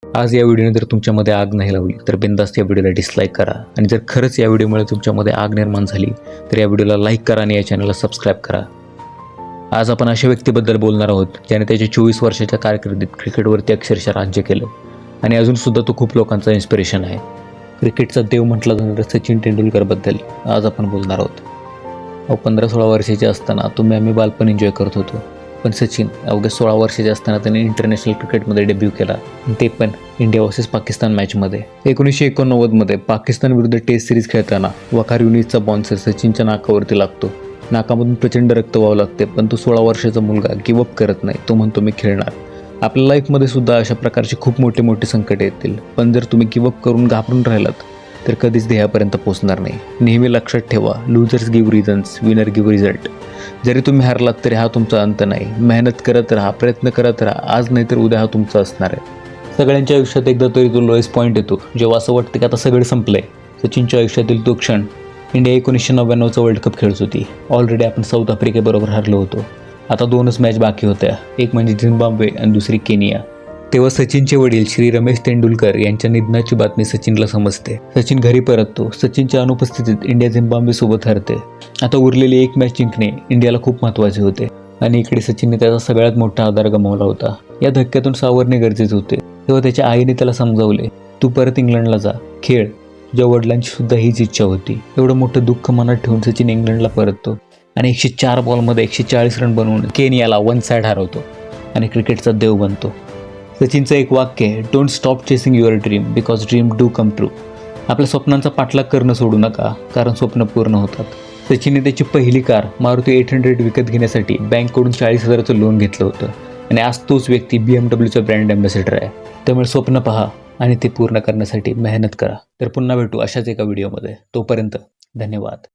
आज या व्हिडिओने जर तुमच्यामध्ये आग नाही लावली तर बिनधास्त या व्हिडिओला डिसलाईक करा आणि जर खरंच या व्हिडिओमुळे तुमच्यामध्ये आग निर्माण झाली तर या व्हिडिओला लाईक करा आणि या चॅनलला सबस्क्राईब करा. आज आपण अशा व्यक्तीबद्दल बोलणार आहोत ज्याने त्याच्या 24 वर्षाच्या कारकिर्दीत क्रिकेटवरती अक्षरशः राज्य केलं आणि अजूनसुद्धा तो खूप लोकांचा इन्स्पिरेशन आहे. क्रिकेटचा देव म्हटला जाणारा सचिन तेंडुलकरबद्दल आज आपण बोलणार आहोत. 15-16 वर्षाचे असताना आम्ही बालपण एन्जॉय करत होतो, पण सचिन अवघ्या 16 वर्षाचे असताना त्याने इंटरनॅशनल क्रिकेटमध्ये डेब्यू केला, ते पण इंडिया वर्सेस पाकिस्तान मॅचमध्ये. 1989मध्ये पाकिस्तान विरुद्ध टेस्ट सिरीज खेळताना वखार युनिसचा बॉन्सर सचिनच्या नाकावरती लागतो. नाकामधून प्रचंड रक्त व्हावं लागते, पण तो 16 वर्षाचा मुलगा गिवअप करत नाही. तो म्हणतो मी खेळणार. आपल्या लाईफमध्ये सुद्धा अशा प्रकारचे खूप मोठे मोठे संकट येतील, पण जर तुम्ही गिवअप करून घाबरून राहिलात तर कधीच ध्येयापर्यंत पोहोचणार नाही. नेहमी लक्षात ठेवा, losers give reasons, winner give result. जरी तुम्ही हरलात तरी हा तुमचा अंत नाही. मेहनत करत राहा, प्रयत्न करत राहा. आज नाही तर उद्या हा तुमचा असणार आहे. सगळ्यांच्या आयुष्यात एकदा तरी तो लोएस्ट पॉईंट येतो जेव्हा असं वाटतं की आता सगळं संपलंय. सचिनच्या आयुष्यातील तो क्षण इंडिया 1999चा वर्ल्ड कप खेळत होती. ऑलरेडी आपण साऊथ आफ्रिकेबरोबर हरलो होतो. आता 2च मॅच बाकी होत्या, एक म्हणजे झिम्बाब्वे आणि दुसरी केनिया. तेव्हा सचिनचे वडील श्री रमेश तेंडुलकर यांच्या निधनाची बातमी सचिनला समजते. सचिन घरी परततो. सचिनच्या अनुपस्थितीत इंडिया झिम्बाब्वे सोबत हरते. आता उरलेली एक मॅच जिंकणे इंडियाला खूप महत्त्वाचे होते आणि इकडे सचिनने त्याचा सगळ्यात मोठा आधार गमावला होता. या धक्क्यातून सावरणे गरजेचे होते. तेव्हा त्याच्या आईने त्याला समजावले, तू परत इंग्लंडला जा, खेळ. तुझ्या वडिलांची सुद्धा हीच इच्छा होती. एवढं मोठं दुःख मनात ठेवून सचिन इंग्लंडला परततो आणि 104 बॉलमध्ये 140 रन बनवून केनियाला 1 साइड हरवतो आणि क्रिकेटचा देव बनतो. सचिनचं एक वाक्य आहे, don't stop chasing your dream because dream do come true. आपल्या स्वप्नांचा पाठलाग करणं सोडू नका, कारण स्वप्न पूर्ण होतात. सचिनने त्याची पहिली कार मारुती 800 विकत घेण्यासाठी बँककडून 40,000चं लोन घेतलं होतं आणि आज तोच व्यक्ती BMWचा ब्रँड अँबॅसेडर आहे. त्यामुळे स्वप्न पहा आणि ते पूर्ण करण्यासाठी मेहनत करा. तर पुन्हा भेटू अशाच एका व्हिडिओमध्ये. तोपर्यंत धन्यवाद.